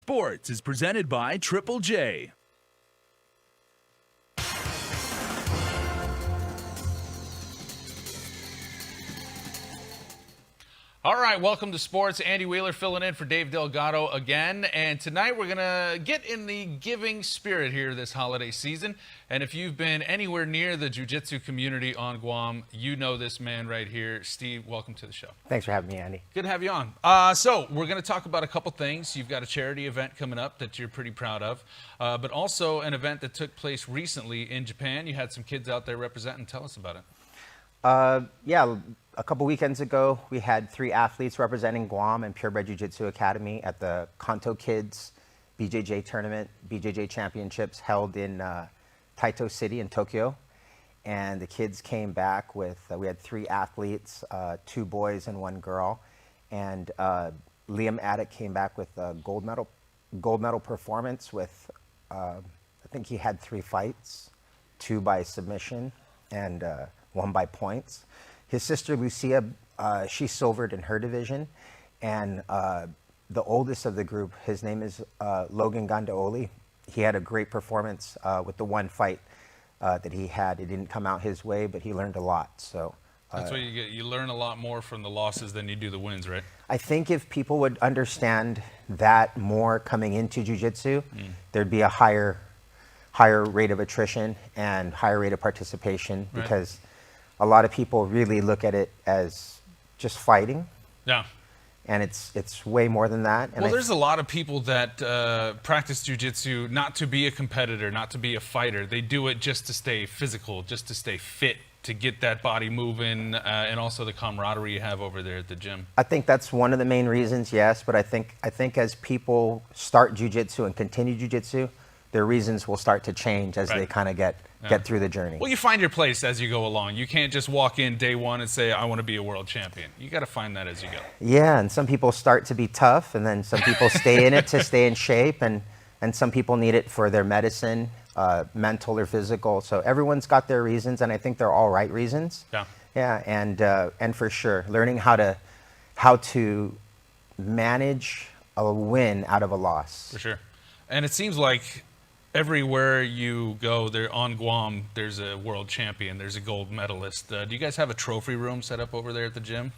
Sports is presented by Triple J. All right, welcome to Sports. Andy Wheeler filling in for Dave Delgado again. And tonight we're going to get in the giving spirit here this holiday season. And if you've been anywhere near the jiu-jitsu community on Guam, you know this man right here. Steve, welcome to the show. Thanks for having me, Andy. Good to have you on. So we're going to talk about a couple things. You've got a charity event coming up that you're pretty proud of, but also an event that took place recently in Japan. You had some kids out there representing. Tell us about it. Yeah, a couple weekends ago, we had 3 athletes representing Guam and Purebred Jiu-Jitsu Academy at the Kanto Kids BJJ tournament, BJJ championships held in Taito City in Tokyo. And the kids came back with, we had 3 athletes, 2 boys and 1 girl. And Liam Addick came back with a gold medal performance with, I think he had 3 fights, 2 by submission and 1 by points. His sister Lucia, she silvered in her division, and the oldest of the group, his name is Logan Gandaoli. He had a great performance with the 1 fight that he had. It didn't come out his way, but he learned a lot. So that's what you get. You learn a lot more from the losses than you do the wins, right? I think if people would understand that more coming into jiu-jitsu, there'd be a higher rate of attrition and higher rate of participation, because a lot of people really look at it as just fighting. Yeah. And it's way more than that. And well, there's a lot of people that practice jiu-jitsu not to be a competitor, not to be a fighter. They do it just to stay physical, just to stay fit, to get that body moving, and also the camaraderie you have over there at the gym. I think that's one of the main reasons, yes. But I think as people start jiu-jitsu and continue jiu-jitsu, their reasons will start to change as they kind of get through the journey. Well, you find your place as you go along. You can't just walk in day one and say, I want to be a world champion. You got to find that as you go. Yeah, and some people start to be tough, and then some people stay in it to stay in shape, and some people need it for their medicine, mental or physical. So everyone's got their reasons, and I think they're all right reasons. Yeah. Yeah, and for sure, learning how to manage a win out of a loss. For sure. And it seems like everywhere you go, there on Guam, there's a world champion, there's a gold medalist. Do you guys have a trophy room set up over there at the gym?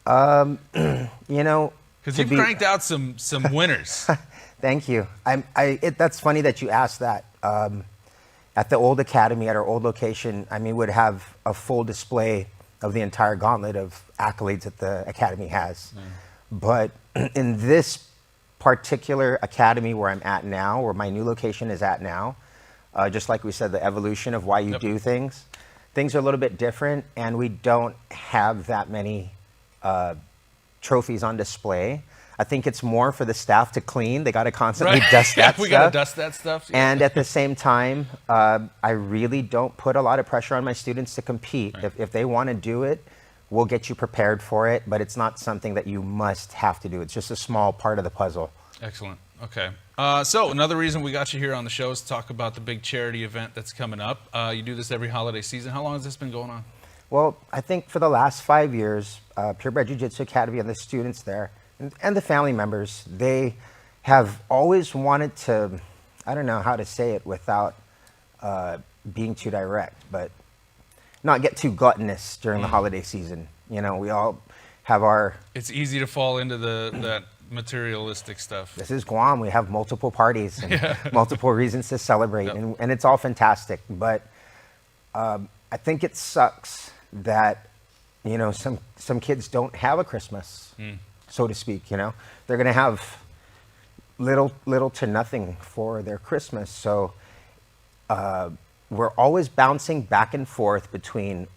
You know, because you've cranked out some winners. Thank you. That's funny that you asked that. At the old academy, at our old location, we would have a full display of the entire gauntlet of accolades that the academy has. But in this particular academy where I'm at now, where my new location is at now, just like we said, the evolution of why you do things are a little bit different, and we don't have that many trophies on display. I think it's more for the staff to clean. They got to constantly dust that stuff. We got to dust that stuff. Yeah. And at the same time, I really don't put a lot of pressure on my students to compete. If they want to do it, we'll get you prepared for it, but it's not something that you must have to do. It's just a small part of the puzzle. Excellent. Okay. So another reason we got you here on the show is to talk about the big charity event that's coming up. You do this every holiday season. How long has this been going on? Well, I think for the last 5 years, Purebred Jiu-Jitsu Academy and the students there and the family members, they have always wanted to, I don't know how to say it without being too direct, but not get too gluttonous during the holiday season. You know, we all have our... It's easy to fall into that materialistic stuff. This is Guam. We have multiple parties and multiple reasons to celebrate, and it's all fantastic. But I think it sucks that, you know, some kids don't have a Christmas, so to speak. You know, they're going to have little to nothing for their Christmas. So we're always bouncing back and forth between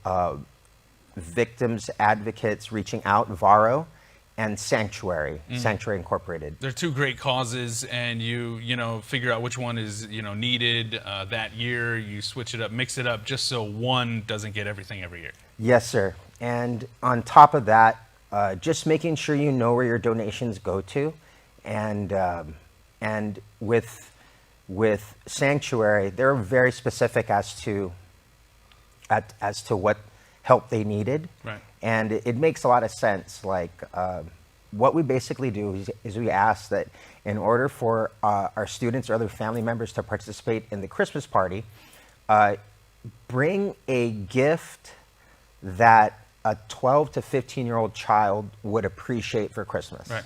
victims, advocates, reaching out, VARO, and Sanctuary, Sanctuary Incorporated. They're 2 great causes, and you know, figure out which one is, you know, needed that year. You switch it up, mix it up, just so one doesn't get everything every year. Yes, sir. And on top of that, just making sure you know where your donations go to, and with Sanctuary, they're very specific as to what help they needed. Right. And it makes a lot of sense. Like what we basically do is we ask that in order for our students or other family members to participate in the Christmas party, bring a gift that a 12 to 15-year-old child would appreciate for Christmas. Right.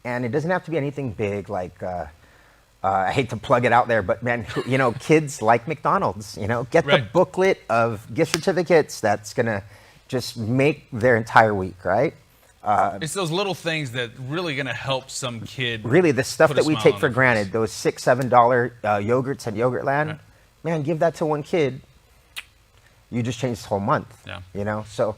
And it doesn't have to be anything big like, I hate to plug it out there, but man, you know, kids like McDonald's, you know, get the booklet of gift certificates that's gonna just make their entire week, right? It's those little things that really going to help some kid. Really, the stuff that we take for face. granted, those $6, $7 yogurts at Yogurtland, Right. man, give that to one kid. You just changed the whole month. Yeah. You know, so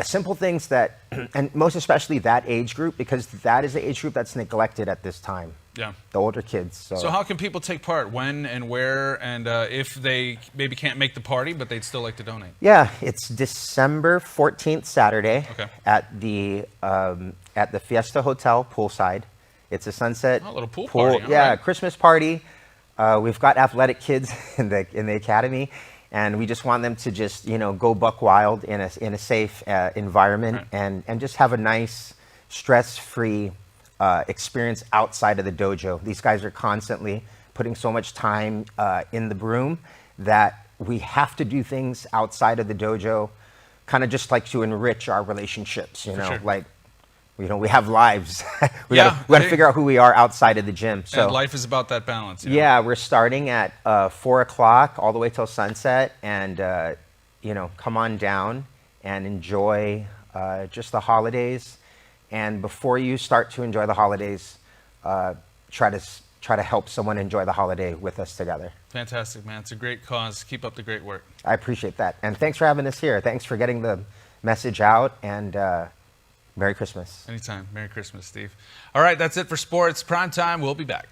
simple things that, and most especially that age group, because that is the age group that's neglected at this time. Yeah. The older kids. So how can people take part? When and where? And if they maybe can't make the party, but they'd still like to donate? Yeah, it's December 14th, Saturday, at the Fiesta Hotel poolside. It's a sunset little pool party. Yeah, right. Christmas party. We've got athletic kids in the academy, and we just want them to just, you know, go buck wild in a safe environment, and just have a nice, stress-free experience outside of the dojo. These guys are constantly putting so much time in the room that we have to do things outside of the dojo, kind of just like to enrich our relationships, you know, like, you know, we have lives. we gotta figure out who we are outside of the gym. So and life is about that balance. You know? Yeah, we're starting at 4 o'clock all the way till sunset, and you know, come on down and enjoy just the holidays. And before you start to enjoy the holidays, try to help someone enjoy the holiday with us together. Fantastic, man. It's a great cause. Keep up the great work. I appreciate that. And thanks for having us here. Thanks for getting the message out, and Merry Christmas. Anytime. Merry Christmas, Steve. All right, that's it for Sports Prime Time. We'll be back.